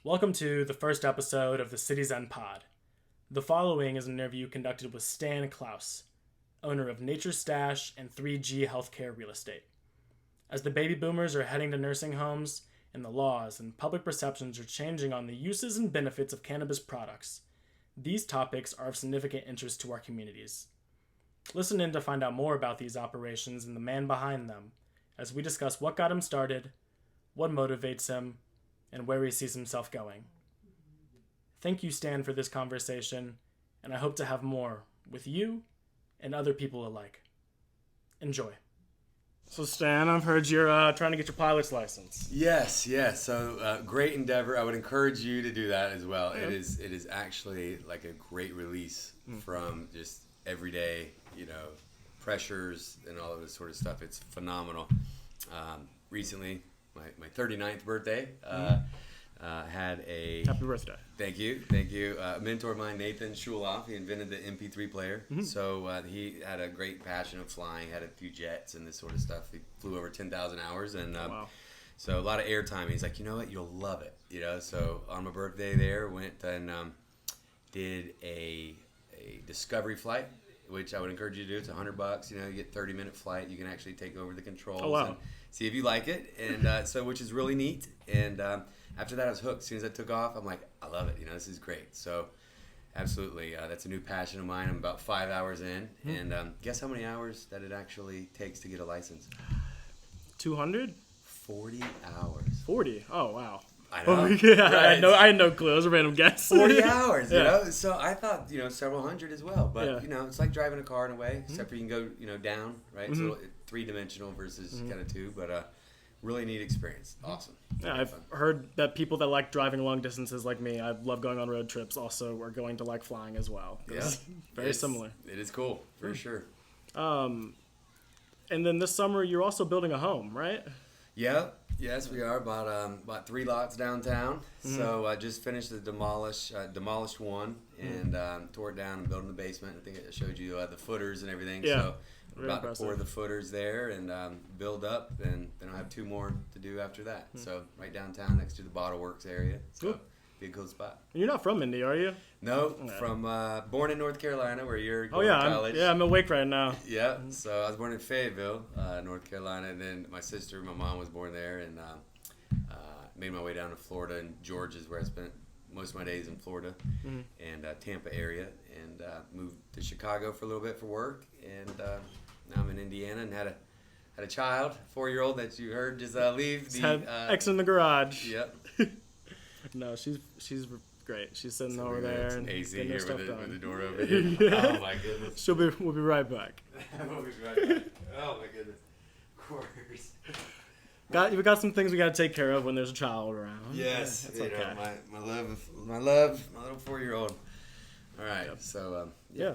Welcome to the first episode of the City's End Pod. The following is an interview conducted with Stan Klos, owner of Nature's Stash and 3G Healthcare Real Estate. As the baby boomers are heading to nursing homes, and the laws and public perceptions are changing on the uses and benefits of cannabis products, these topics are of significant interest to our communities. Listen in to find out more about these operations and the man behind them, as we discuss what got him started, what motivates him, and where he sees himself going. Thank you, Stan, for this conversation, and I hope to have more with you and other people alike. Enjoy. So, Stan, I've heard you're trying to get your pilot's license. Yes. So, great endeavor. I would encourage you to do that as well. Yep. It is actually like a great release from just everyday, pressures and all of this sort of stuff. It's phenomenal. Recently, my 39th birthday, had a... Happy birthday. Thank you. A mentor of mine, Nathan Shuloff, he invented the MP3 player. Mm-hmm. So he had a great passion of flying, had a few jets and this sort of stuff. He flew over 10,000 hours. And wow. So a lot of airtime. He's like, you know what? You'll love it. So on my birthday there, went and did a discovery flight, which I would encourage you to do. It's $100. You get 30-minute flight. You can actually take over the controls. Oh, wow. And see if you like it. And so, which is really neat. And after that, I was hooked. As soon as I took off, I'm like, I love it. This is great. So, absolutely, that's a new passion of mine. I'm about 5 hours in. And guess how many hours that it actually takes to get a license? 200? 40 hours. 40? Oh, wow. I know. Yeah, right? I had no clue. It was a random guess. 40 hours, Yeah. So I thought, several hundred as well. But, Yeah. it's like driving a car in a way, except for you can go, down, right? It's a little three-dimensional versus kind of two. But really neat experience. Awesome. Yeah, I've heard that people that like driving long distances like me, I love going on road trips, also are going to like flying as well. Yeah. Very similar. It is cool, for sure. And then this summer, you're also building a home, right? Yeah. Yes, we are. About 3 lots downtown. So I just finished the demolished one and tore it down and built in the basement. I think I showed you the footers and everything. Yeah. So we're Really about impressive. to pour the footers there and build up, and then I'll have 2 more to do after that. So right downtown next to the Bottle Works area. So Cool. be a cool spot. You're not from Indy, are you? No, from born in North Carolina where you're going Oh, to yeah. college. I'm awake right now. Yeah, so I was born in Fayetteville, North Carolina, and then my mom was born there, and made my way down to Florida, and Georgia is where I spent most of my days in Florida and Tampa area, and moved to Chicago for a little bit for work, and now I'm in Indiana and had a child, 4-year-old that you heard just leave the X in the garage. Yep. No, she's great. She's sitting over It's there an and AC getting her here stuff with done. the door over here. Yeah. Oh my goodness. We'll be right back. We'll be right back. Oh my goodness. Of course. We got some things we got to take care of when there's a child around. Yes, That's okay. my love, my little 4-year-old. All right, Yep. so Yeah.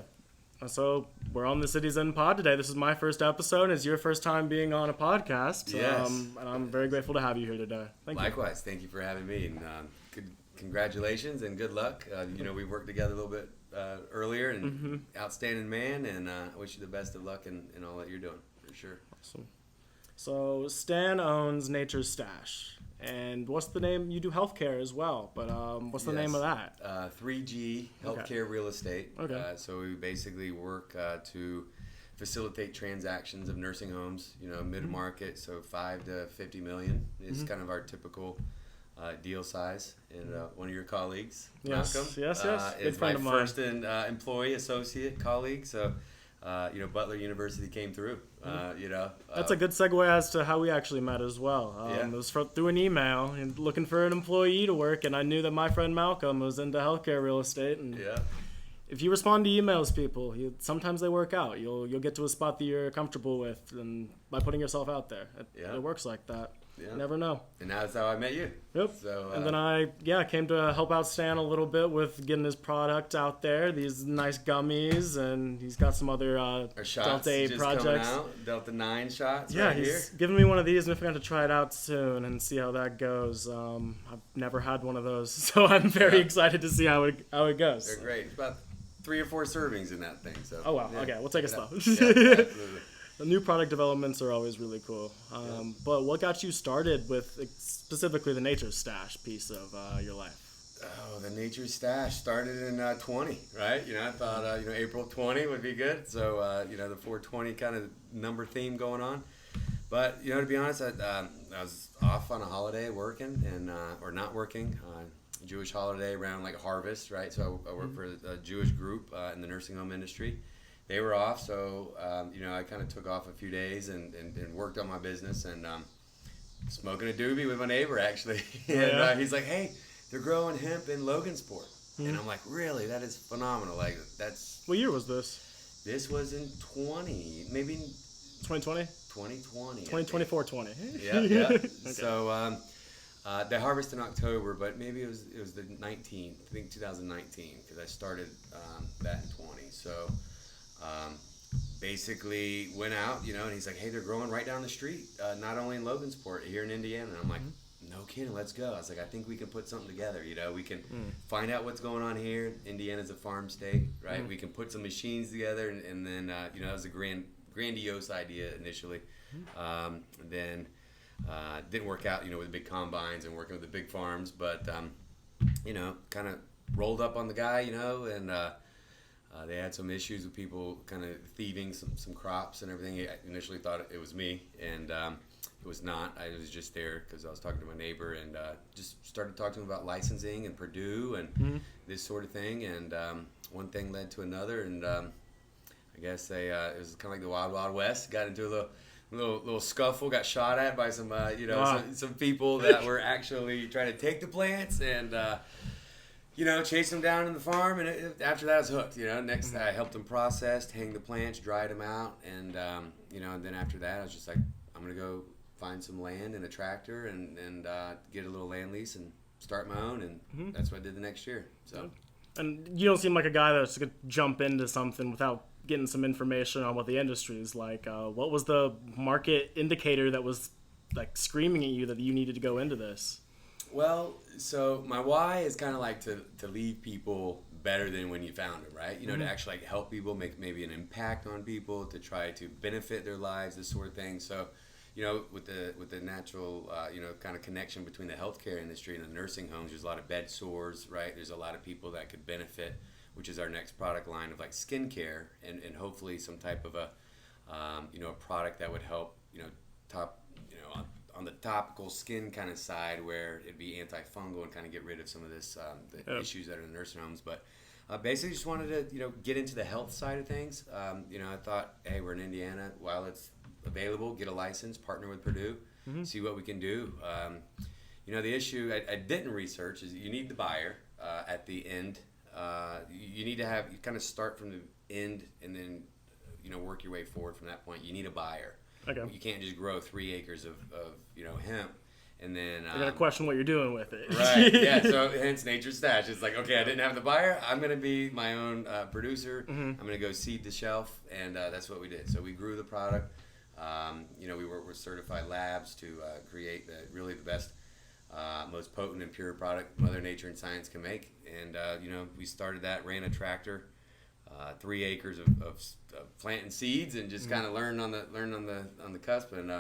So we're on the City's End Pod today. This is my first episode. It's your first time being on a podcast. Yes. And I'm very grateful to have you here today. Thank you. likewise, thank you for having me, and congratulations and good luck. We worked together a little bit earlier, and outstanding man, and I wish you the best of luck in all that you're doing, for sure. Awesome. So Stan owns Nature's Stash. And what's the name? You do healthcare as well, but what's the name of that? 3G Healthcare Real Estate. Okay. So we basically work to facilitate transactions of nursing homes, mid-market, so 5 to 50 million is kind of our typical deal size. And one of your colleagues, Yes, Malcolm, yes. is Good my friend of mine. first employee, associate, colleague. So, Butler University came through, That's a good segue as to how we actually met as well. Yeah. It was through an email and looking for an employee to work, and I knew that my friend Malcolm was into healthcare real estate. And Yeah. if you respond to emails, people, sometimes they work out. You'll get to a spot that you're comfortable with, and by putting yourself out there, it works like that. Yeah. You never know. And that's how I met you. Yep. So, and then I came to help out Stan a little bit with getting his product out there. These nice gummies, and he's got some other our shots Delta 8 just projects. coming out. Delta 9 shots Yeah, right he's here. giving me one of these, and I forgot to try it out soon and see how that goes. I've never had one of those, so I'm very excited to see how it goes. They're great. It's about 3 or 4 servings in that thing. So. Oh wow! Yeah. Okay, we'll take it Yeah. slow. Yeah, absolutely. The new product developments are always really cool. But what got you started with specifically the Nature Stash piece of your life? Oh, the Nature Stash started in 20, right? I thought, April 20 would be good. So, the 420 kind of number theme going on. But, to be honest, I was off on a holiday working or not working, Jewish holiday around like harvest, right? So I worked for a Jewish group in the nursing home industry. They were off, so I kind of took off a few days and worked on my business and smoking a doobie with my neighbor actually. And he's like, "Hey, they're growing hemp in Logansport," and I'm like, "Really? That is phenomenal! Like that's." What year was this? This was in 20, 2020. 2020. 2024 20. Yeah. Okay. So they harvest in October, but maybe it was the 19th, I think 2019, because I started that in 20. So basically went out, and he's like, "Hey, they're growing right down the street, not only in Logansport, here in Indiana." And I'm like, "No kidding, let's go." I was like, "I think we can put something together, we can find out what's going on here. Indiana's a farm state, right? We can put some machines together, and then, that was a grandiose idea initially. Then didn't work out, with the big combines and working with the big farms, but, kind of rolled up on the guy, and they had some issues with people kind of thieving some crops and everything. I initially thought it was me, and it was not. I was just there because I was talking to my neighbor and just started talking to him about licensing and Purdue and this sort of thing, and one thing led to another, and I guess it was kind of like the Wild Wild West. Got into a little scuffle, got shot at by some some people that were actually trying to take the plants, and chase them down in the farm. And after that I was hooked. Next I helped them process, hang the plants, dried them out, and and then after that I was just like, I'm gonna go find some land and a tractor and get a little land lease and start my own, and that's what I did the next year. So. And you don't seem like a guy that's gonna jump into something without getting some information on what the industry is like. What was the market indicator that was like screaming at you that you needed to go into this? Well, so my why is kind of like to leave people better than when you found them, right? To actually like help people, make maybe an impact on people, to try to benefit their lives, this sort of thing. So, with the natural, kind of connection between the healthcare industry and the nursing homes, there's a lot of bed sores, right? There's a lot of people that could benefit, which is our next product line of like skincare and hopefully some type of a product that would help, on the topical skin kind of side, where it'd be antifungal and kind of get rid of some of this, the issues that are in the nursing homes. But basically just wanted to, get into the health side of things. I thought, hey, we're in Indiana. While it's available, get a license, partner with Purdue, see what we can do. The issue I didn't research is you need the buyer at the end. You need to you kind of start from the end and then, work your way forward from that point. You need a buyer. Okay. You can't just grow 3 acres of hemp and then... I got to question what you're doing with it. Right, yeah, so hence Nature Stash. It's like, okay, I didn't have the buyer. I'm going to be my own producer. I'm going to go seed the shelf, and that's what we did. So we grew the product. We worked with certified labs to create the best, most potent and pure product Mother Nature and science can make. And, we started that, ran a tractor, 3 acres of planting seeds, and just kind of learned on the cusp, and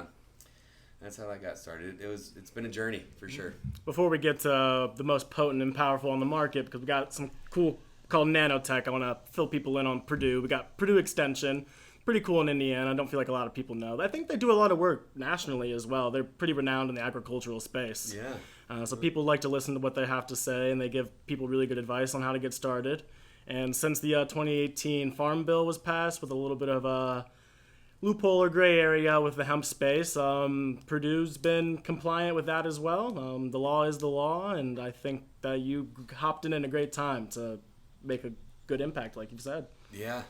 that's how I got started. It's been a journey for sure. Before we get to the most potent and powerful on the market, because we got some cool called Nanotech, I want to fill people in on Purdue. We got Purdue Extension, pretty cool in Indiana. I don't feel like a lot of people know. I think they do a lot of work nationally as well. They're pretty renowned in the agricultural space. Yeah. So people like to listen to what they have to say, and they give people really good advice on how to get started. And since the 2018 Farm Bill was passed with a little bit of a loophole or gray area with the hemp space, Purdue's been compliant with that as well. The law is the law, and I think that you hopped in at a great time to make a good impact, like you've said. Yeah.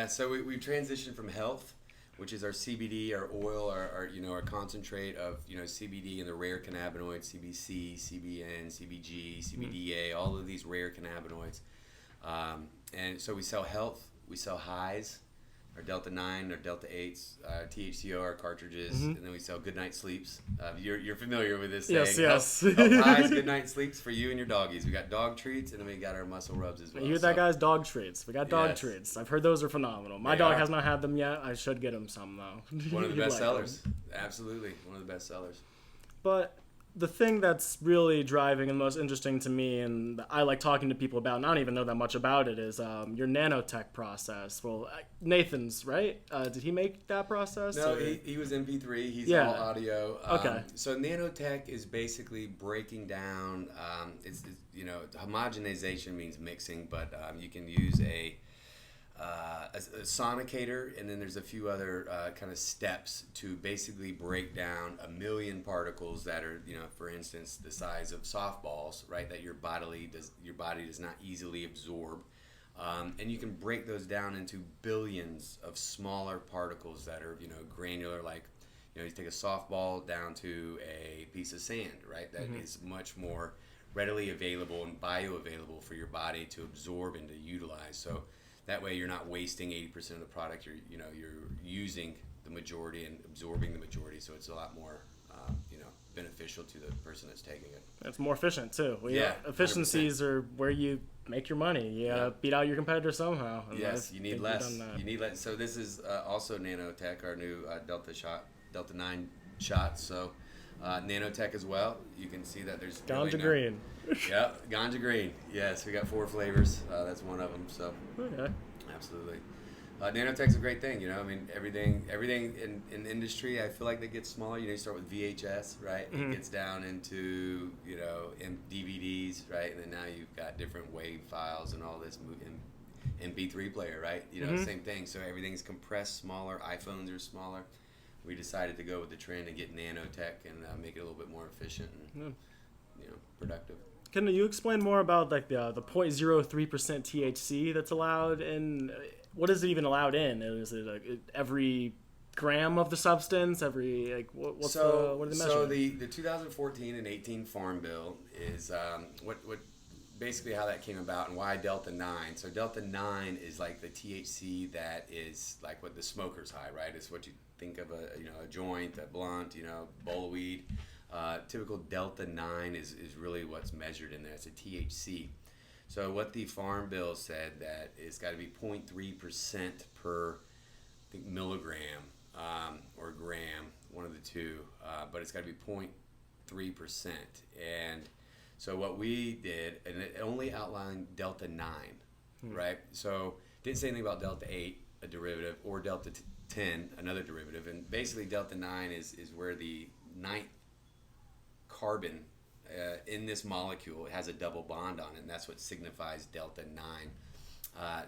So we transitioned from health, which is our CBD, our oil, our concentrate of CBD and the rare cannabinoids, CBC, CBN, CBG, CBDA, all of these rare cannabinoids. And so we sell health, we sell highs, our Delta 9, our Delta 8s, THCO, our cartridges, and then we sell Goodnight Sleeps. You're familiar with this saying. Yes. Help highs, Goodnight Sleeps for you and your doggies. We got dog treats, and then we got our muscle rubs as well. You hear that, guys? Dog treats. We got dog treats. I've heard those are phenomenal. My dog has not had them yet. I should get him some, though. One of the best sellers. Absolutely. One of the best sellers. But the thing that's really driving and most interesting to me, and I like talking to people about, and I don't even know that much about it, is your nanotech process. Well, Nathan's, right? Did he make that process? No, he was MP3. He's all audio. Okay. So nanotech is basically breaking down. It's homogenization means mixing, but you can use a sonicator, and then there's a few other kind of steps to basically break down 1 million particles that are, for instance, the size of softballs, right? That your body does not easily absorb, and you can break those down into billions of smaller particles that are, granular. Like, you take a softball down to a piece of sand, right? That is much more readily available and bioavailable for your body to absorb and to utilize. So that way, you're not wasting 80% of the product. You're using the majority and absorbing the majority. So it's a lot more, beneficial to the person that's taking it. It's more efficient too. Efficiencies 100%. Are where you make your money. You beat out your competitor somehow. Yes, you need less. You need less. So this is also Nanotech, our new Delta 9 shot. So Nanotech as well. You can see that there's ganja green. Yeah, ganja green. Yes, we got 4 flavors. That's one of them. So absolutely. Nanotech's a great thing, everything in industry, I feel like they get smaller. You start with VHS, right? It gets down into, DVDs, right? And then now you've got different WAV files and all this MP3 player, right? Same thing. So everything's compressed smaller. iPhones are smaller. We decided to go with the trend and get Nanotech and make it a little bit more efficient and, productive. Can you explain more about like the 0.03% THC that's allowed in? What is it even allowed in? Is it every gram of the substance? What are the measurements? So the 2014 and 18 Farm Bill is what basically how that came about and why Delta 9. So Delta 9 is like the THC that is like what the smoker's high, right? It's what you think of a joint, a blunt, bowl of weed. Typical Delta 9 is really what's measured in there. It's a THC. So what the Farm Bill said that it's got to be 0.3% per, I think, milligram or gram, one of the two, but it's got to be 0.3%. And so what we did, and it only outlined Delta 9, right? So it didn't say anything about Delta 8, a derivative, or Delta 10, another derivative. And basically Delta 9 is where the 9th carbon in this molecule has a double bond on it, and that's what signifies Delta 9.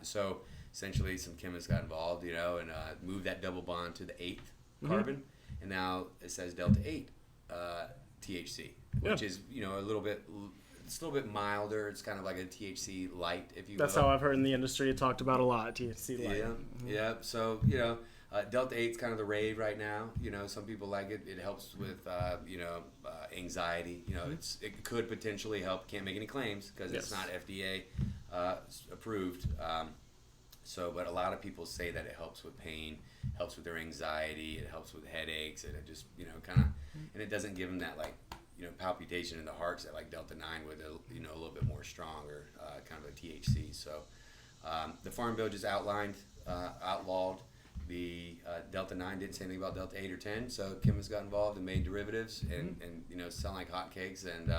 So essentially some chemists got involved, and moved that double bond to the 8th carbon, and now it says Delta 8 THC, which is, a little bit milder. It's kind of like a THC light, if you will. That's how I've heard in the industry it talked about a lot, THC light. Yeah. So, Delta 8's kind of the rave right now. Some people like it. It helps with, anxiety. It could potentially help. Can't make any claims because it's not FDA approved. But a lot of people say that it helps with pain, helps with their anxiety, it helps with headaches, and it just, and it doesn't give them that, palpitation in the hearts that, Delta 9 would, a little bit more stronger, kind of a THC. So the Farm Bill just outlawed the Delta 9. Didn't say anything about Delta 8 or 10, so chemists got involved and made derivatives and selling like hotcakes. And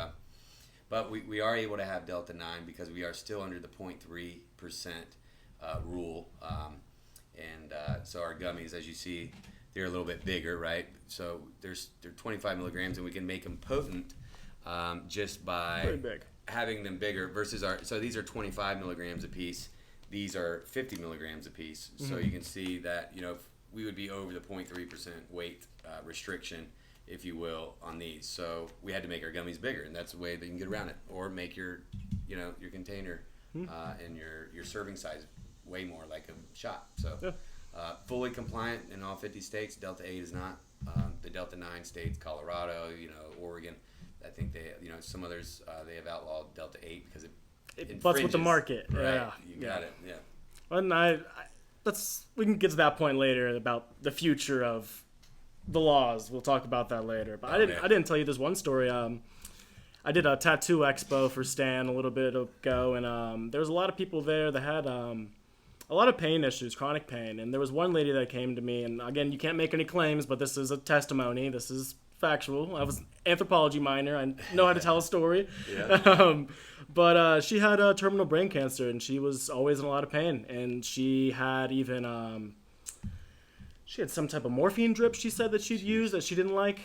but we are able to have Delta 9 because we are still under the 0.3% rule. So our gummies, as you see, they're a little bit bigger, right? So they're 25 milligrams, and we can make them potent just by having them bigger versus so these are 25 milligrams a piece. These are 50 milligrams a piece. So you can see that, we would be over the 0.3% weight restriction, if you will, on these. So we had to make our gummies bigger, and that's the way that you can get around it. Or make your container and your serving size way more like a shot. So fully compliant in all 50 states. Delta 8 is not. The Delta 9 states, Colorado, Oregon, I think they, some others, they have outlawed Delta 8 because it butts with the market. Right. Yeah. You got it. Yeah. And we can get to that point later about the future of the laws. We'll talk about that later. But I didn't tell you this one story. I did a tattoo expo for Stan a little bit ago, and there was a lot of people there that had a lot of pain issues, chronic pain. And there was one lady that came to me, and again, you can't make any claims, but this is a testimony. This is factual. I was an anthropology minor. I know how to tell a story. Yeah. But she had terminal brain cancer, and she was always in a lot of pain. And she had even she had some type of morphine drip, she said, that she'd used that she didn't like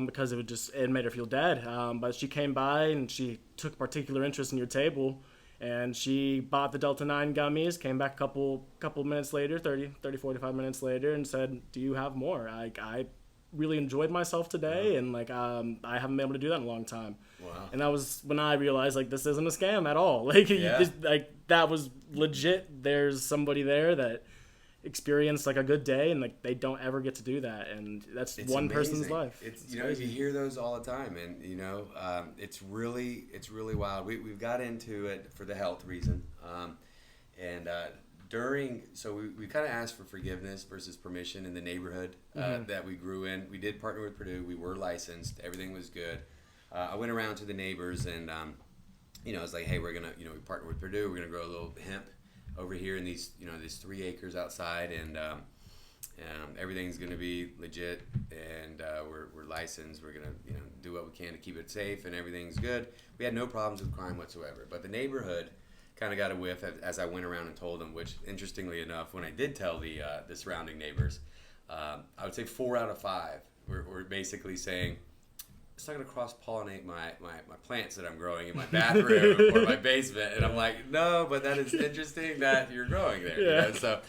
because it made her feel dead. But she came by and she took particular interest in your table, and she bought the Delta 9 gummies, came back a couple minutes later, 45 minutes later, and said, do you have more? I really enjoyed myself today, and I haven't been able to do that in a long time. Wow. And that was when I realized this isn't a scam at all. That was legit. There's somebody there that experienced a good day, and they don't ever get to do that, and it's one amazing. Person's life. It's you hear those all the time, and it's really wild. We've got into it for the health reason, so we kind of asked for forgiveness versus permission in the neighborhood that we grew in. We did partner with Purdue. We were licensed. Everything was good. I went around to the neighbors, and I was like, hey, we're gonna we partner with Purdue. We're gonna grow a little hemp over here in these 3 acres outside, and everything's gonna be legit, and we're licensed. We're gonna do what we can to keep it safe, and everything's good. We had no problems with crime whatsoever, but the neighborhood kind of got a whiff as I went around and told them, which interestingly enough, when I did tell the surrounding neighbors, I would say 4 out of 5 were basically saying, it's not going to cross-pollinate my plants that I'm growing in my bathroom or my basement. And I'm like, no, but that is interesting that you're growing there. Yeah. So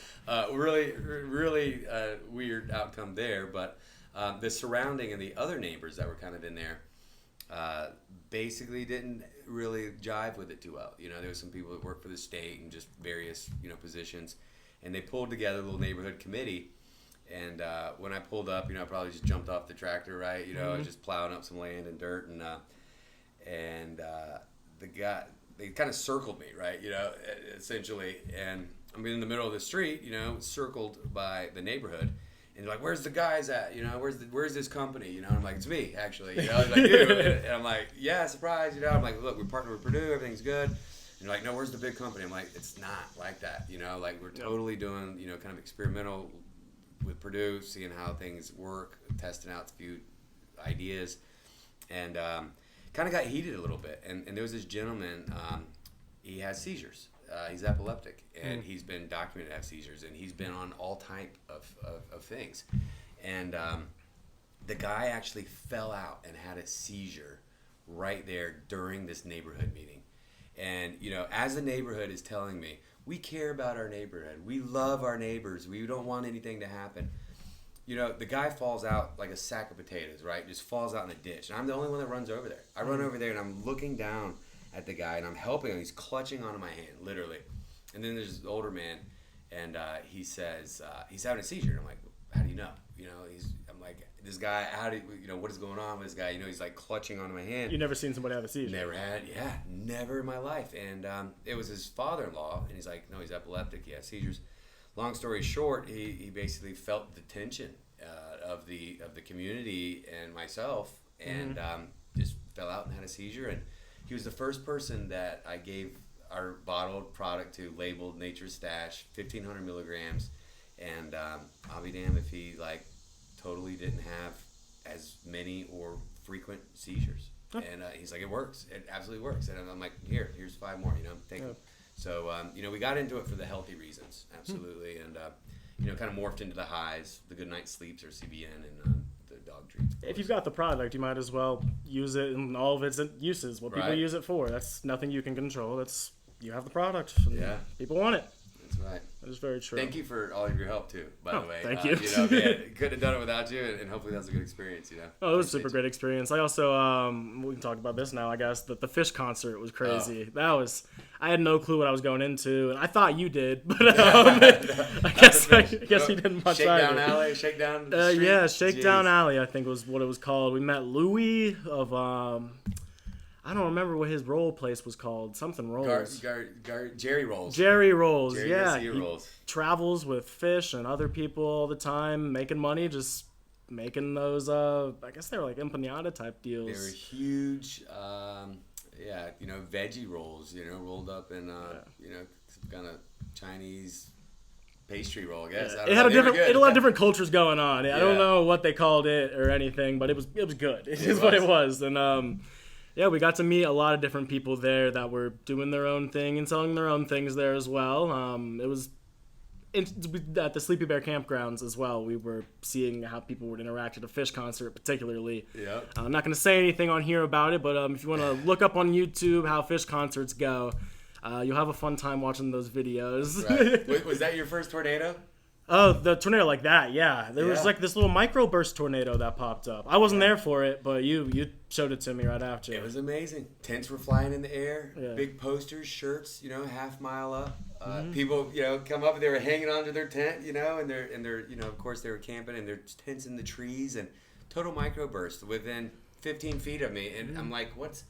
really weird outcome there. But the surrounding and the other neighbors that were kind of in there basically didn't really jive with it too well. There was some people that worked for the state and just various positions, and they pulled together a little neighborhood committee. And when I pulled up, I probably just jumped off the tractor, right? I was just plowing up some land and dirt, and the guy, they kind of circled me, right? Essentially, and I'm in the middle of the street, circled by the neighborhood. And they're like, where's the guys at? Where's this company? And I'm like, it's me, actually. Like, you. And I'm like, yeah, surprise. I'm like, look, we're partnered with Purdue. Everything's good. And they're like, no, where's the big company? I'm like, it's not like that. We're totally doing, kind of experimental with Purdue, seeing how things work, testing out a few ideas. And kind of got heated a little bit. And there was this gentleman, he has seizures. He's epileptic, and he's been documented to have seizures, and he's been on all type of things. And the guy actually fell out and had a seizure right there during this neighborhood meeting. And, as the neighborhood is telling me, we care about our neighborhood. We love our neighbors. We don't want anything to happen. The guy falls out like a sack of potatoes, right? Just falls out in a ditch. And I'm the only one that runs over there. I run over there, and I'm looking down at the guy, and I'm helping him. He's clutching onto my hand, literally. And then there's this older man, and he says he's having a seizure. And I'm like, how do you know? I'm like, this guy, what is going on with this guy? He's like clutching onto my hand. You never seen somebody have a seizure? Never in my life. And it was his father-in-law, and he's like, no, he's epileptic. He has seizures. Long story short, he basically felt the tension of the community and myself, and just fell out and had a seizure. And he was the first person that I gave our bottled product to, labeled Nature's Stash, 1,500 milligrams. And I'll be damned if he totally didn't have as many or frequent seizures. Huh. And he's like, it works. It absolutely works. And I'm like, here's 5 more. Take them. So we got into it for the healthy reasons, absolutely, and kind of morphed into the highs, the good night sleeps, or CBN, and the dog treats. If you've got the product, you might as well use it in all of its uses. What people use it for. That's nothing you can control. You have the product. And people want it. That's right. That is very true. Thank you for all of your help too, by the way. Thank you. Couldn't have done it without you, and hopefully that was a good experience. Oh, it was a super great experience. I also, we can talk about this now, I guess. The Fish concert was crazy. I had no clue what I was going into, and I thought you did, but I guess you didn't much Shakedown either. Alley, Shakedown Street. Yeah, Shakedown Alley, I think was what it was called. We met Louie of, I don't remember what his roll place was called. Something rolls. Jerry rolls. Jerry rolls. Jerry yeah. Garcia rolls. Travels with fish and other people all the time, making money, just making those. I guess they were like empanada type deals. They were huge. Veggie rolls. Rolled up in some kind of Chinese pastry roll, I guess. It had a lot of different cultures going on. I don't know what they called it or anything, but it was good. It is what it was. And we got to meet a lot of different people there that were doing their own thing and selling their own things there as well. It was at the Sleepy Bear campgrounds as well. We were seeing how people would interact at a Fish concert, particularly. Yep. I'm not going to say anything on here about it, but if you want to look up on YouTube how Fish concerts go, you'll have a fun time watching those videos. Right. Was that your first tornado? Oh, the tornado like that, yeah. There was like this little microburst tornado that popped up. I wasn't there for it, but you showed it to me right after. It was amazing. Tents were flying in the air, big posters, shirts, half mile up. People, come up and they were hanging onto their tent, and they're, of course they were camping and their tents in the trees and total microburst within 15 feet of me. And I'm like, what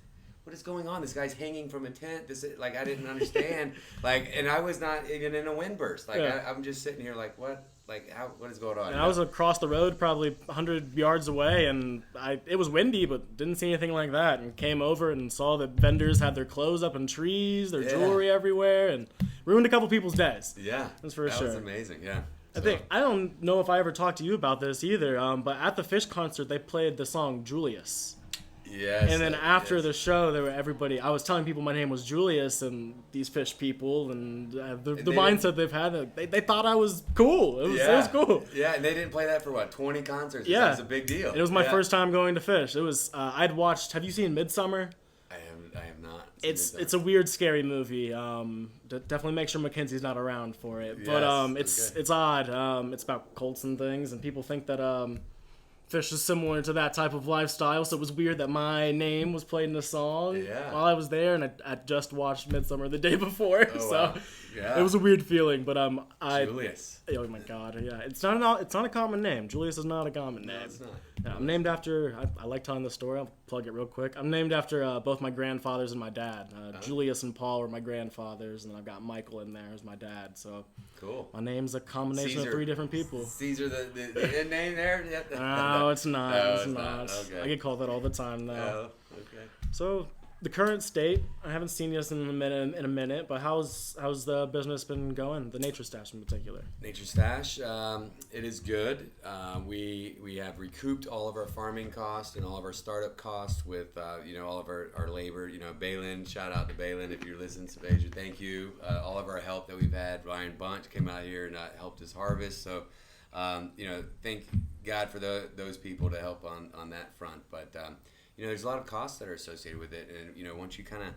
is going on? This guy's hanging from a tent. I didn't understand. And I was not even in a wind burst. I'm just sitting here like, what? What is going on? And I was across the road, probably 100 yards away, and it was windy, but didn't see anything like that. And came over and saw that vendors had their clothes up in trees, their jewelry everywhere, and ruined a couple people's days. Yeah, that's for sure. That was amazing. Yeah. I don't know if I ever talked to you about this either, but at the Fish concert, they played the song Julius. Yes. And then after the show, I was telling people my name was Julius, and these Fish people, and the mindset they've had, they thought I was cool. It was cool. Yeah, and they didn't play that for 20 concerts. Yeah. That was a big deal. It was my first time going to Fish. It was, I'd watched, have you seen Midsummer? I have not. It's a weird, scary movie. Definitely make sure Mackenzie's not around for it. But it's odd. It's about cults and things, and people think that Fish is similar to that type of lifestyle, so it was weird that my name was played in the song while I was there, and I just watched Midsummer the day before, so it was a weird feeling. But Julius. Oh my God, yeah, it's not a common name. Julius is not a common name. No, it's not. Yeah, I'm named after. I like telling the story. I'll plug it real quick. I'm named after both my grandfathers and my dad. Julius and Paul were my grandfathers, and then I've got Michael in there as my dad. So cool. My name's a combination of 3 different people. Caesar, the name there? No, it's not. No, it's not. Okay. I get called that all the time now. Oh, okay. So the current state, I haven't seen you in a minute, but how's the business been going? The Nature Stash in particular. Nature Stash, it is good. We have recouped all of our farming costs and all of our startup costs with all of our labor. Balin, shout out to Balin if you're listening to Beja, thank you. All of our help that we've had. Ryan Bunch came out here and helped us harvest. So thank God for those people to help on that front. But there's a lot of costs that are associated with it, and once you kind of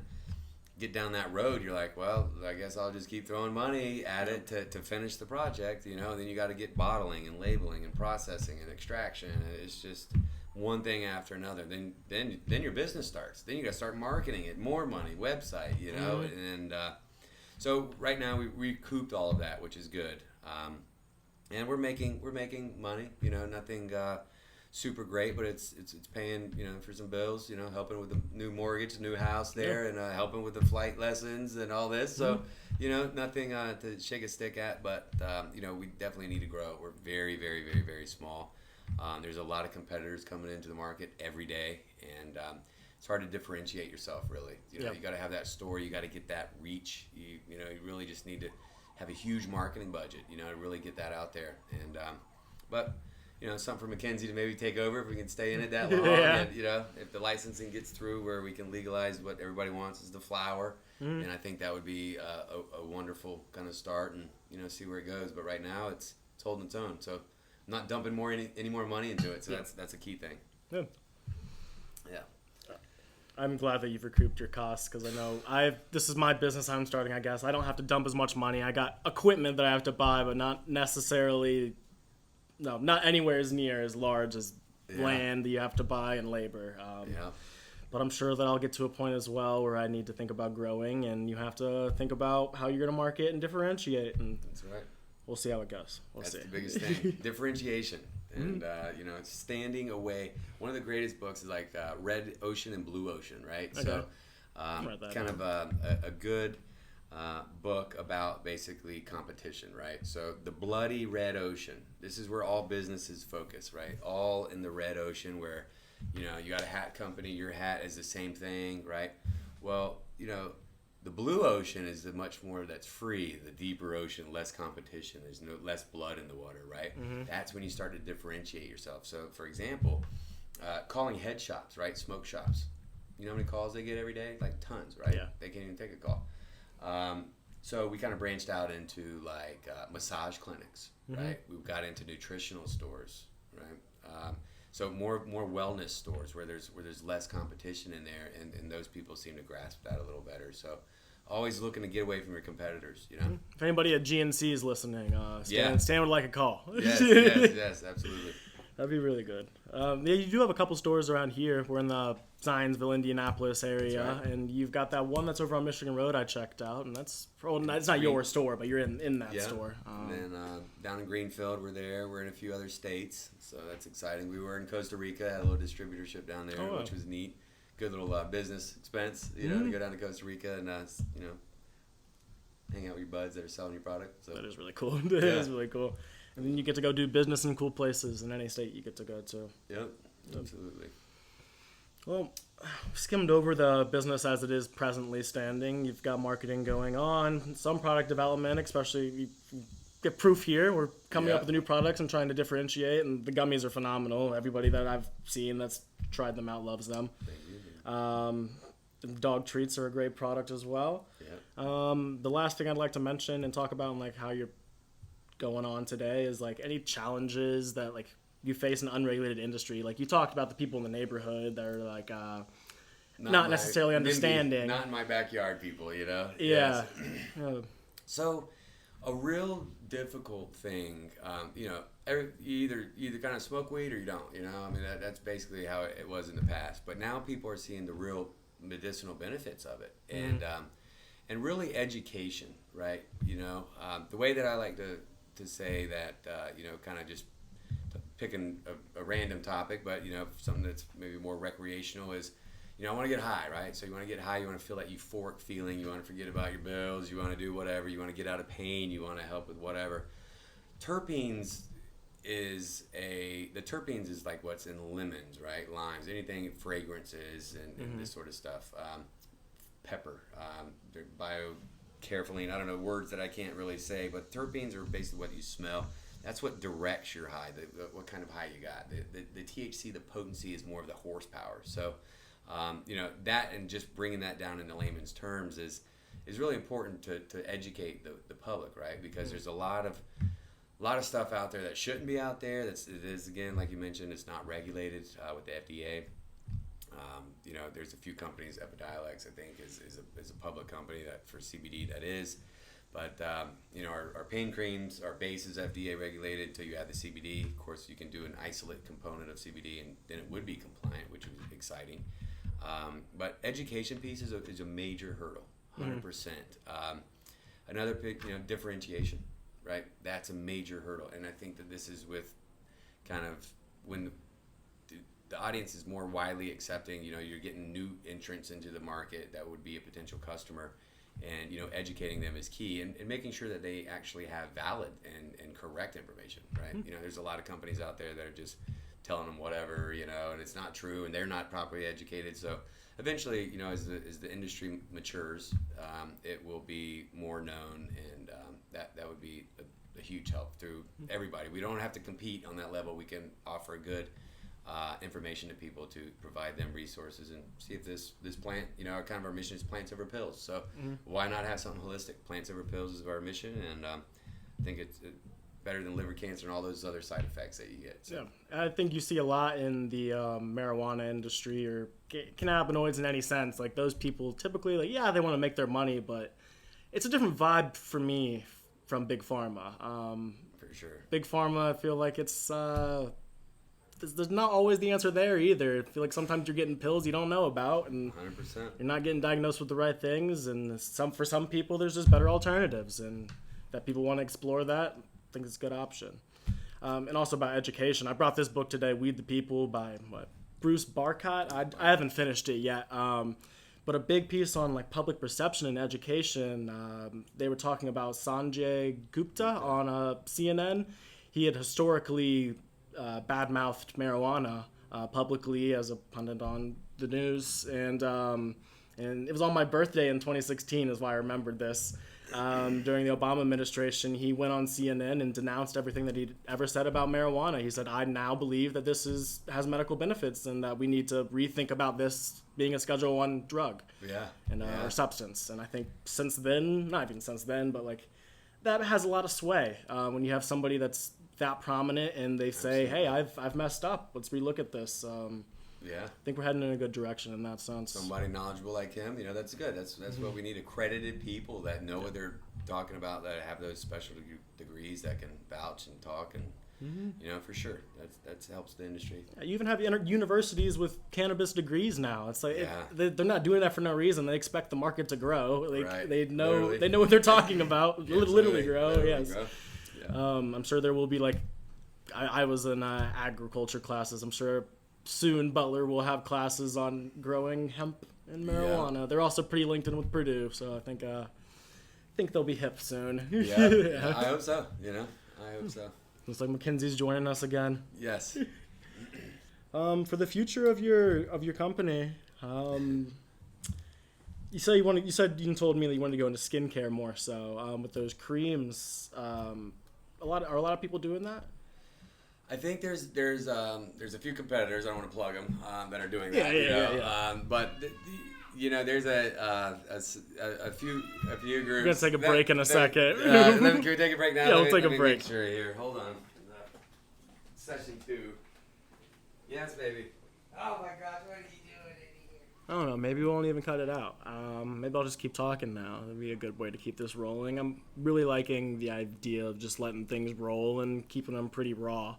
get down that road, you're like, well, I guess I'll just keep throwing money at it to finish the project, and then you got to get bottling and labeling and processing and extraction, and it's just one thing after another. Then your business starts. Then you got to start marketing it, more money, website, and so right now we recouped all of that, which is good, and we're making money. Nothing super great, but it's paying for some bills, helping with the new mortgage, new house there, and helping with the flight lessons and all this. So nothing to shake a stick at, but we definitely need to grow. We're very, very, very, very small. There's a lot of competitors coming into the market every day, and it's hard to differentiate yourself, really. You got to have that store, you got to get that reach. You really just need to have a huge marketing budget, to really get that out there. And but something for Mackenzie to maybe take over if we can stay in it that long. And, if the licensing gets through where we can legalize what everybody wants is the flower. And I think that would be a wonderful kind of start and, see where it goes. But right now it's holding its own. So I'm not dumping any more money into it. So that's a key thing. Yeah. Yeah. I'm glad that you've recouped your costs because I know this is my business I'm starting, I guess. I don't have to dump as much money. I got equipment that I have to buy, but not necessarily... No, not anywhere as near as large as land that you have to buy and labor. But I'm sure that I'll get to a point as well where I need to think about growing, and you have to think about how you're going to market and differentiate. And that's right. We'll see how it goes. We'll see. That's the biggest thing. Differentiation. And, it's standing away. One of the greatest books is like Red Ocean and Blue Ocean, right? Okay. So kind of a good book about basically competition, right? So the bloody red ocean, this is where all businesses focus, right? All in the red ocean where, you got a hat company, your hat is the same thing, right? Well, the blue ocean is the much more that's free, the deeper ocean, less competition. There's less blood in the water, right? Mm-hmm. That's when you start to differentiate yourself. So, for example, calling head shops, right? Smoke shops. You know how many calls they get every day? Like tons, right? Yeah. They can't even take a call. So we kind of branched out into like massage clinics, right? We got into nutritional stores, right? So more wellness stores where there's less competition in there, and those people seem to grasp that a little better. So always looking to get away from your competitors, If anybody at GNC is listening, Stan would like a call. Yes, absolutely. That'd be really good. You do have a couple stores around here. We're in the Zionsville, Indianapolis area, right. And you've got that one that's over on Michigan Road I checked out, and it's not your store, but you're in that store. And then down in Greenfield, we're there. We're in a few other states, so that's exciting. We were in Costa Rica, had a little distributorship down there, which was neat. Good little business expense, to go down to Costa Rica and hang out with your buds that are selling your product. So that is really cool. It is really cool. And then you get to go do business in cool places in any state you get to go to. Yep, absolutely. Well, skimmed over the business as it is presently standing. You've got marketing going on, some product development, especially you get proof here. We're coming up with the new products and trying to differentiate, and the gummies are phenomenal. Everybody that I've seen that's tried them out loves them. Thank you. The dog treats are a great product as well. Yeah. The last thing I'd like to mention and talk about, like how you're going on today, is like any challenges that like you face in an unregulated industry. Like you talked about the people in the neighborhood that are like not necessarily understanding. Not in my backyard, people. Yeah. Yes. So a real difficult thing, you either kind of smoke weed or you don't. I mean that's basically how it was in the past. But now people are seeing the real medicinal benefits of it, and really education, right? The way that I like to say that, kind of just picking a random topic, but something that's maybe more recreational is, I want to get high, right? So you want to get high, you want to feel that euphoric feeling, you want to forget about your bills, you want to do whatever, you want to get out of pain, you want to help with whatever. Terpenes is like what's in lemons, right? Limes, anything, fragrances and this sort of stuff. Pepper, biocarefulline, I don't know, words that I can't really say, but terpenes are basically what you smell. That's what directs your high, what kind of high you got. The THC, the potency is more of the horsepower. So, that and just bringing that down into layman's terms is really important to educate the public, right? Because there's a lot of stuff out there that shouldn't be out there. It is, again, like you mentioned, it's not regulated with the FDA. There's a few companies, Epidiolex, I think, is a public company that for CBD that is. But, our pain creams, our base is FDA regulated until you add the CBD. Of course, you can do an isolate component of CBD, and then it would be compliant, which is exciting. But education piece is a major hurdle, 100%. Another big, differentiation, right? That's a major hurdle. And I think that this is with kind of when the audience is more widely accepting, you're getting new entrants into the market that would be a potential customer. And educating them is key, and making sure that they actually have valid and correct information, right? There's a lot of companies out there that are just telling them whatever, and it's not true, and they're not properly educated. So eventually, as the industry matures, it will be more known, and that would be a huge help through everybody. We don't have to compete on that level. We can offer good information to people to provide them resources and see if this plant, kind of our mission is plants over pills. So why not have something holistic? Plants over pills is our mission, and I think it's better than liver cancer and all those other side effects that you get. So. Yeah, I think you see a lot in the marijuana industry or cannabinoids in any sense. Like those people typically, they want to make their money, but it's a different vibe for me from Big Pharma. For sure. Big Pharma, I feel like it's... there's not always the answer there either. I feel like sometimes you're getting pills you don't know about, and 100%. You're not getting diagnosed with the right things. And for some people, there's just better alternatives, and that people want to explore that. I think it's a good option. and also about education. I brought this book today, Weed the People, by Bruce Barcott. I haven't finished it yet, but a big piece on like public perception and education. They were talking about Sanjay Gupta on CNN. He had historically bad-mouthed marijuana publicly as a pundit on the news, and it was on my birthday in 2016 is why I remembered this. During the Obama administration, he went on CNN and denounced everything that he'd ever said about marijuana. He said, I now believe that this has medical benefits and that we need to rethink about this being a Schedule I drug or substance. And I think since then, not even since then, but like that has a lot of sway when you have somebody that's that prominent and they say, hey, I've messed up. Let's relook at this. I think we're heading in a good direction in that sense. Somebody knowledgeable like him, that's good. That's what we need, accredited people that know what they're talking about, that have those special degrees that can vouch and talk and, for sure. That helps the industry. You even have universities with cannabis degrees now. It's like they're not doing that for no reason. They expect the market to grow. Like they know what they're talking about. Literally grow. Yes. Grow. Yeah. I'm sure there will be like I was in agriculture classes. I'm sure soon Butler will have classes on growing hemp and marijuana. Yeah. They're also pretty linked in with Purdue, so I think they'll be hip soon. Yeah, I hope so. I hope so. Looks like Mackenzie's joining us again. Yes. For the future of your company, you told me that you wanted to go into skincare more. So with those creams, are a lot of people doing that? I think there's a few competitors, I don't want to plug them, that are doing that. But there's a few groups. We're gonna take a break in a second. Can we take a break now? Yeah, we'll take a break. Make sure here. Hold on. Session 2. Yes, baby. Oh my gosh, what are you doing in here? I don't know. Maybe we won't even cut it out. Maybe I'll just keep talking now. That'd be a good way to keep this rolling. I'm really liking the idea of just letting things roll and keeping them pretty raw.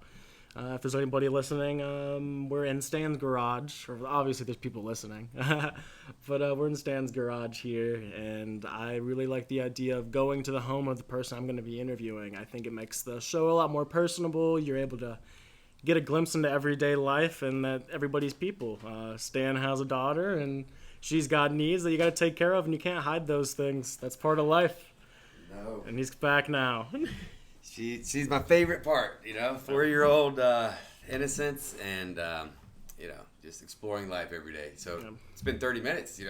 If there's anybody listening, we're in Stan's garage. Obviously, there's people listening. But we're in Stan's garage here, and I really like the idea of going to the home of the person I'm going to be interviewing. I think it makes the show a lot more personable. You're able to get a glimpse into everyday life and that everybody's people. Stan has a daughter, and she's got needs that you got to take care of, and you can't hide those things. That's part of life. No. And he's back now. She's my favorite part, 4-year-old innocence and, just exploring life every day. So it's been 30 minutes, she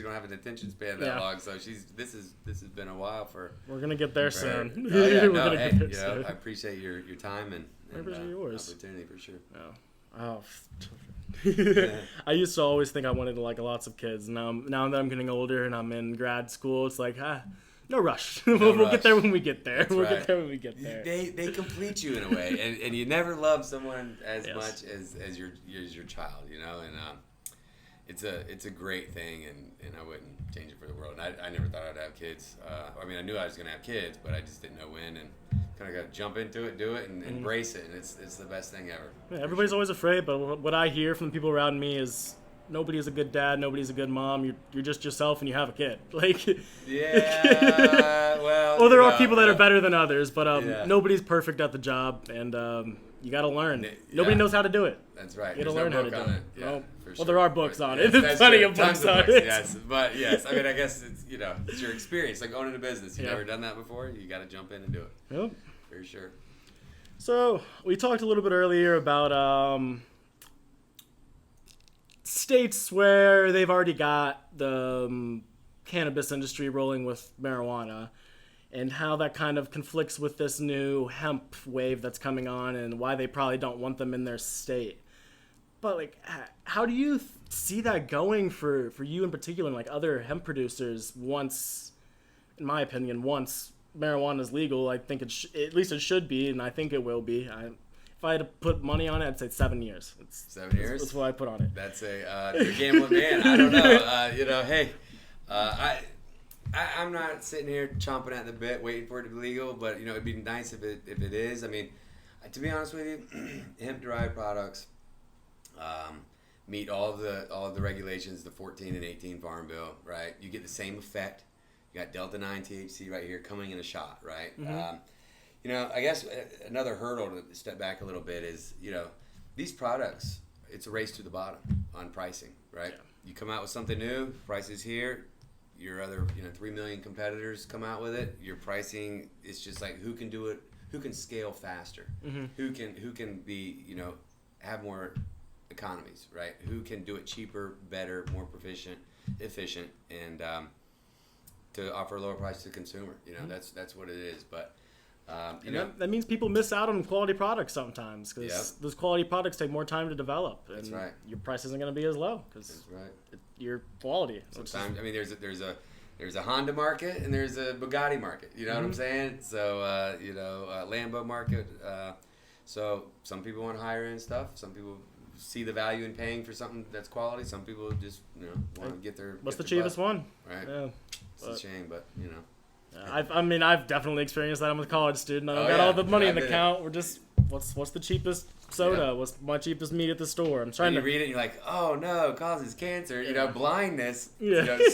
don't have an attention span that long. So this has been a while for. We're going to get there soon. I appreciate your time and yours. Opportunity for sure. I used to always think I wanted like lots of kids. Now that I'm getting older and I'm in grad school, it's like, no rush. We'll get there when we get there. Get there when we get there. They complete you in a way, and you never love someone as much as your child, And it's a great thing, and I wouldn't change it for the world. And I never thought I'd have kids. I knew I was gonna have kids, but I just didn't know when. And kind of got to jump into it, do it, and embrace it. And it's the best thing ever. Yeah, everybody's always afraid, but what I hear from the people around me is, nobody's a good dad, nobody's a good mom. You're just yourself and you have a kid. Well, there are people that are better than others, but nobody's perfect at the job, and you got to learn. Nobody knows how to do it. That's right. You got to learn how to do it. Yeah, well, there are books on it. There's plenty of books on it. Yes, but yes, I guess it's your experience, like owning a business. You've never done that before. You got to jump in and do it. Yep. For sure. So we talked a little bit earlier about states where they've already got the cannabis industry rolling with marijuana, and how that kind of conflicts with this new hemp wave that's coming on, and why they probably don't want them in their state. But how do you see that going for you in particular, and other hemp producers? Once, in my opinion, once marijuana is legal, I think at least it should be, and I think it will be. If I had to put money on it, I'd say 7 years. 7 years? That's what I put on it. That's you're a gambling man. I don't know. Hey, I'm not sitting here chomping at the bit waiting for it to be legal, but it'd be nice if it is. I mean, to be honest with you, hemp derived products meet all of the regulations, the 14 and 18 Farm Bill, right? You get the same effect. You got Delta 9 THC right here coming in a shot, right? Mm-hmm. I guess another hurdle to step back a little bit is, these products, it's a race to the bottom on pricing, right? Yeah. You come out with something new, price is here. Your other, 3 million competitors come out with it. Your pricing is just like, who can do it? Who can scale faster? Mm-hmm. Who can be, have more economies, right? Who can do it cheaper, better, more efficient, and to offer a lower price to the consumer. That's what it is. But that means people miss out on quality products sometimes because those quality products take more time to develop, and that's right. Your price isn't going to be as low because your quality. Sometimes there's a Honda market and there's a Bugatti market. You know what I'm saying? So Lambo market. So some people want higher end stuff. Some people see the value in paying for something that's quality. Some people just want to get their. What's the cheapest one? Right. Yeah. It's a shame, but I've definitely experienced that. I'm a college student. I got all the money in the account. We're just, what's the cheapest soda? What's my cheapest meat at the store? I'm trying to read it and you're like, oh no, it causes cancer. Blindness.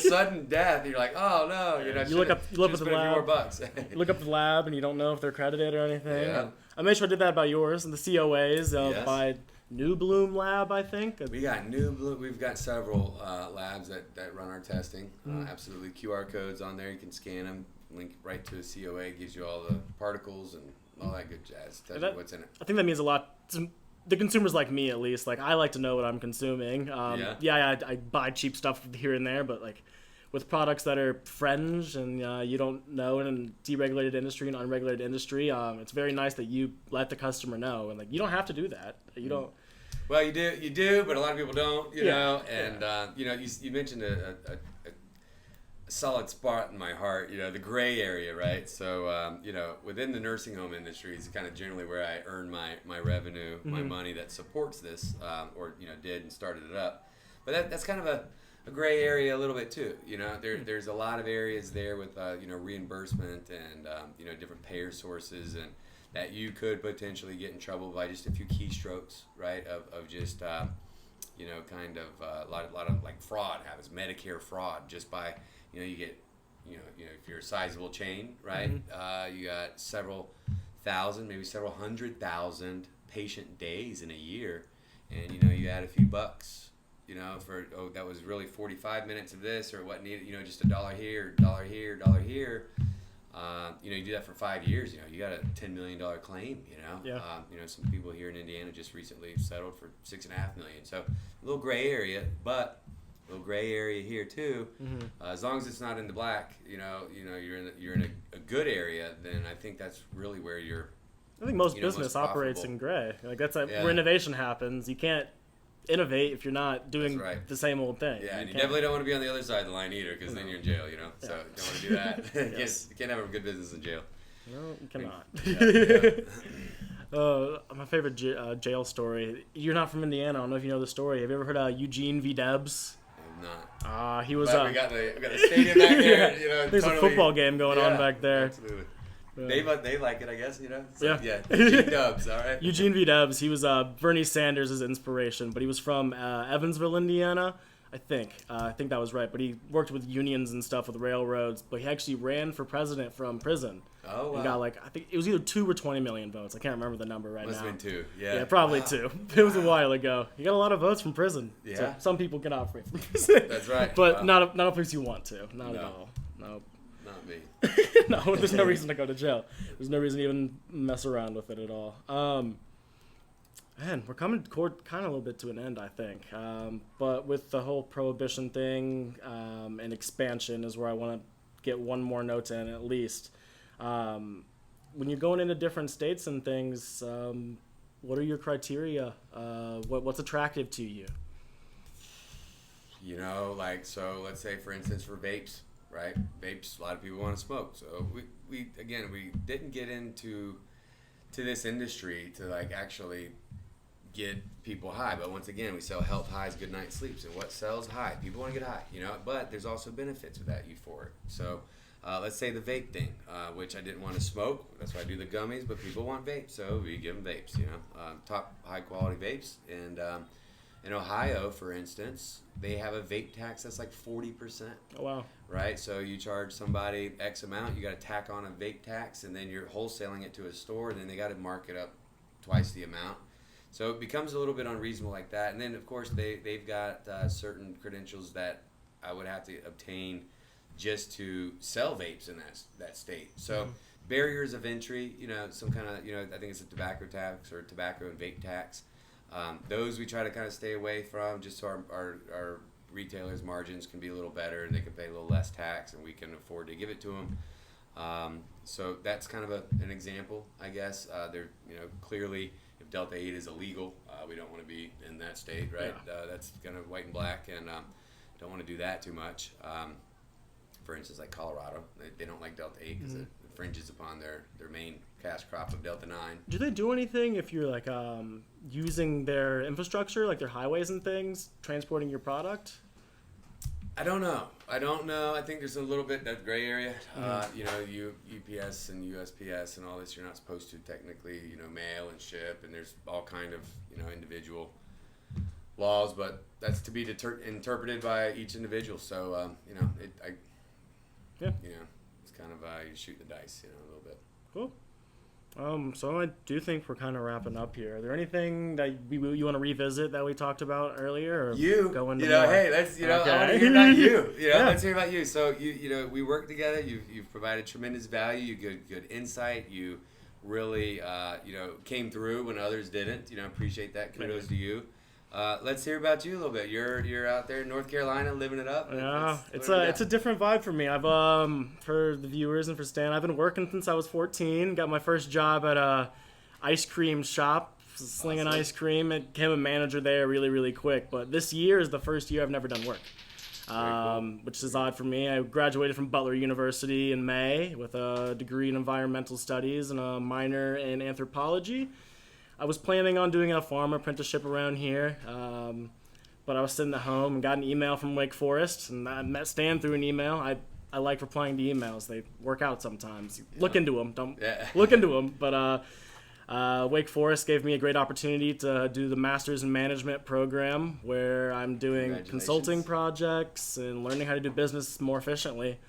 Sudden death. You're like, oh no. You look up at the lab. More bucks. You look up the lab and you don't know if they're accredited or anything. Yeah. I made sure I did that about yours and the COAs by New Bloom Lab, I think. We got New Bloom. We've got several labs that run our testing. Absolutely, QR codes on there. You can scan them. Link right to a COA, gives you all the particles and all that good jazz. Tells you what's in it. I think that means a lot to the consumers like me, at least. Like, I like to know what I'm consuming. I buy cheap stuff here and there, but like with products that are fringe and you don't know in a deregulated industry and unregulated industry, it's very nice that you let the customer know. And like, you don't have to do that. You don't. Well, you do, but a lot of people don't. You know, and you mentioned a solid spot in my heart, the gray area, right? So, within the nursing home industry is kind of generally where I earn my revenue, my money that supports this, or did and started it up. But that's kind of a gray area a little bit too. There's a lot of areas there with reimbursement and different payer sources, and that you could potentially get in trouble by just a few keystrokes, right? Of just kind of a lot of like fraud happens, Medicare fraud, just by you get, if you're a sizable chain, right? You got several thousand, maybe several 100,000 patient days in a year, and you add a few bucks, for that was really 45 minutes of this or what needed, just $1 here, $1 here, $1 here. You do that for 5 years. You got a $10 million claim. Some people here in Indiana just recently settled for $6.5 million. So a little gray area, but a little gray area here too. As long as it's not in the black, you're in a good area. Then I think that's really where you're. I think most business operates in gray. Like that's where innovation happens. You can't innovate if you're not doing the same old thing. Yeah, and you definitely don't want to be on the other side of the line either, because then you're in jail. So you don't want to do that. You can't have a good business in jail. No, you cannot. My favorite jail story. You're not from Indiana. I don't know if you know the story. Have you ever heard of Eugene V. Debs? Not. He was. We got the stadium back there. There's a football game going on back there. Absolutely. They like it, I guess. So, Eugene Dubs, all right. Eugene V. Debs. He was Bernie Sanders' inspiration, but he was from Evansville, Indiana. I think that was right. But he worked with unions and stuff with railroads. But he actually ran for president from prison. Oh, wow. He got I think it was either 2 or 20 million votes. I can't remember the number right now. Must have been 2. Yeah. Yeah, probably 2. It was a while ago. He got a lot of votes from prison. Yeah. So some people can operate from prison. That's right. But not a place you want to. Not at all. No. Not me. No, there's no reason to go to jail. There's no reason to even mess around with it at all. Man, we're coming kind of a little bit to an end, I think. But with the whole prohibition thing and expansion is where I want to get one more note in at least. When you're going into different states and things, what are your criteria? What's attractive to you? So let's say, for instance, for vapes, right? Vapes, a lot of people want to smoke. So we didn't get into this industry to actually get people high. But once again, we sell health highs, good night sleeps. And what sells? High. People want to get high, but there's also benefits with that euphoric. So let's say the vape thing, which I didn't want to smoke. That's why I do the gummies, but people want vapes. So we give them vapes, top high quality vapes. And In Ohio, for instance, they have a vape tax that's like 40%. Oh, wow. Right? So you charge somebody X amount, you got to tack on a vape tax, and then you're wholesaling it to a store, and then they got to mark it up twice the amount. So it becomes a little bit unreasonable like that. And then, of course, they've got certain credentials that I would have to obtain just to sell vapes in that state. So barriers of entry, some kind of, I think it's a tobacco tax or tobacco and vape tax. Those we try to kind of stay away from, just so our retailers' margins can be a little better and they can pay a little less tax and we can afford to give it to them. So that's kind of an example, I guess. They're, clearly, if Delta 8 is illegal, we don't want to be in that state, right? Yeah. That's kind of white and black, and don't want to do that too much. For instance, like Colorado, they don't like Delta 8 because it infringes upon their main cash crop of Delta 9. Do they do anything if you're like using their infrastructure, like their highways and things, transporting your product? I don't know. I think there's a little bit that gray area. UPS and USPS and all this, you're not supposed to technically, mail and ship, and there's all kind of, individual laws, but that's to be interpreted by each individual. So, it's kind of you shoot the dice, a little bit. Cool. So I do think we're kind of wrapping up here. Are there anything that you want to revisit that we talked about earlier? Or hey, let's, Okay. I want to hear about you. Yeah. Let's hear about you. So we work together. You've provided tremendous value. You good insight. You really, came through when others didn't. Appreciate that. Kudos to you. Let's hear about you a little bit. You're out there in North Carolina living it up. Yeah, it's a different vibe for me. I've for the viewers and for Stan, I've been working since I was 14. Got my first job at a ice cream shop, slinging ice cream. And became a manager there really, really quick. But this year is the first year I've never done work, Cool. which is odd for me. I graduated from Butler University in May with a degree in environmental studies and a minor in anthropology. I was planning on doing a farm apprenticeship around here, but I was sitting at home and got an email from Wake Forest, and I met Stan through an email. I like replying to emails. They work out sometimes. Yeah. Look into them. Look into them. But Wake Forest gave me a great opportunity to do the Master's in Management program, where I'm doing consulting projects and learning how to do business more efficiently.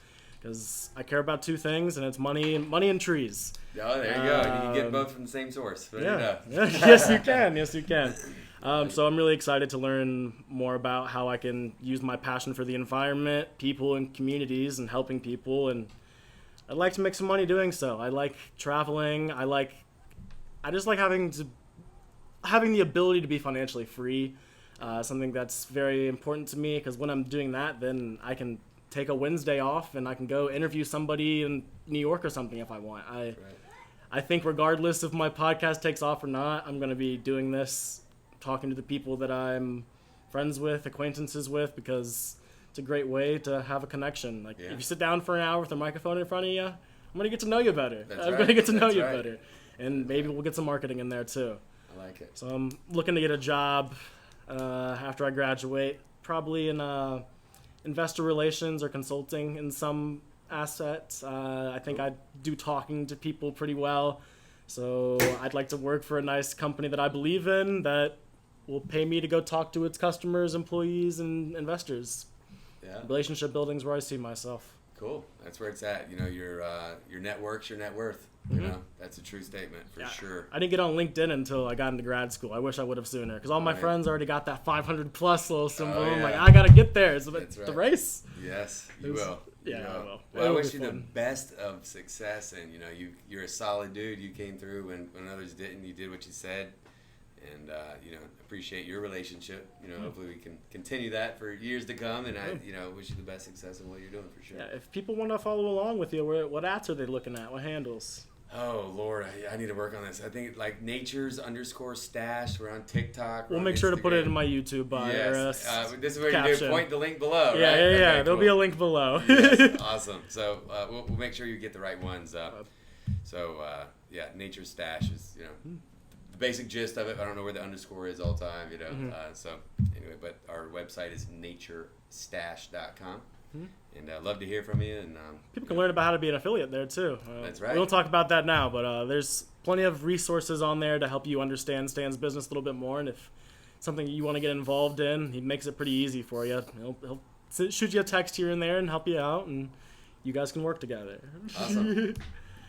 Because I care about two things, and it's money and trees. Oh, there you go. You can get both from the same source. Yeah. Yes, you can. Yes, you can. So I'm really excited to learn more about how I can use my passion for the environment, people, and communities, and helping people. And I'd like to make some money doing so. I like traveling. I just like having the ability to be financially free. Something that's very important to me, because when I'm doing that, then I can take a Wednesday off and I can go interview somebody in New York or something if I want. I think regardless if my podcast takes off or not, I'm going to be doing this, talking to the people that I'm friends with, acquaintances with, because it's a great way to have a connection. If you sit down for an hour with a microphone in front of you, I'm going to get to know you better. I'm going to get to know you better. And maybe we'll get some marketing in there too. I like it. So I'm looking to get a job after I graduate, probably in investor relations or consulting in some assets. I think I do talking to people pretty well. So I'd like to work for a nice company that I believe in that will pay me to go talk to its customers, employees, and investors. Yeah. Relationship building is where I see myself. Cool. That's where it's at. Your network's your net worth. That's a true statement for sure. I didn't get on LinkedIn until I got into grad school. I wish I would have sooner, because all my friends already got that 500 plus little symbol. Oh, yeah. I'm like, I gotta get there. It's the race. Yes, you will. Yeah, I will. Well, I wish you the best of success, and you're a solid dude. You came through when others didn't. You did what you said, and appreciate your relationship. Hopefully we can continue that for years to come. And I wish you the best success in what you're doing for sure. Yeah, if people want to follow along with you, what ads are they looking at? What handles? Oh Lord, I need to work on this. I think natures_stash. We're on TikTok. We'll make sure to put it in my YouTube bio. Yes. This is where you do point the link below. Yeah, right? yeah. Okay, There'll be a link below. Yes, awesome. So we'll make sure you get the right ones. Nature Stash is the basic gist of it. I don't know where the underscore is all the time. But our website is naturestash.com. And I'd love to hear from you. And people can learn about how to be an affiliate there too. That's right. We don't talk about that now, but there's plenty of resources on there to help you understand Stan's business a little bit more. And if something you want to get involved in, he makes it pretty easy for you. He'll shoot you a text here and there and help you out, and you guys can work together. Awesome.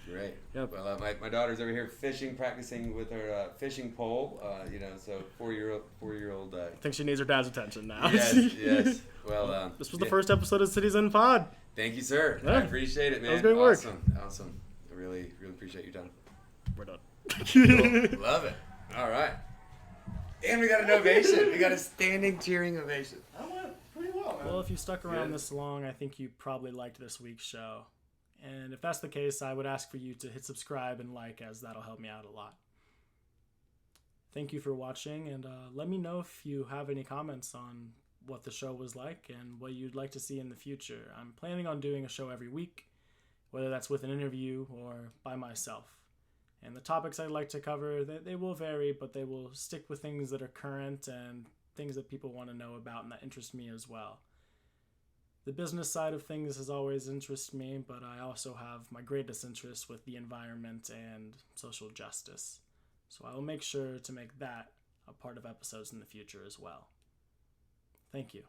Great. Yep. Well, my daughter's over here fishing, practicing with her fishing pole. So 4-year-old. I think she needs her dad's attention now. Yes. Well, this was the first episode of Cities in Pod. Thank you, sir. Yeah. I appreciate it, man. That was great work. Awesome. I really appreciate your time. We're done. Cool. Love it. All right. And we got an ovation. We got a standing cheering ovation. That went pretty well, man. Well, if you stuck around this long, I think you probably liked this week's show. And if that's the case, I would ask for you to hit subscribe and like, as that'll help me out a lot. Thank you for watching, and let me know if you have any comments on what the show was like and what you'd like to see in the future. I'm planning on doing a show every week, whether that's with an interview or by myself. And the topics I'd like to cover, they will vary, but they will stick with things that are current and things that people want to know about and that interest me as well. The business side of things has always interested me, but I also have my greatest interest with the environment and social justice. So I will make sure to make that a part of episodes in the future as well. Thank you.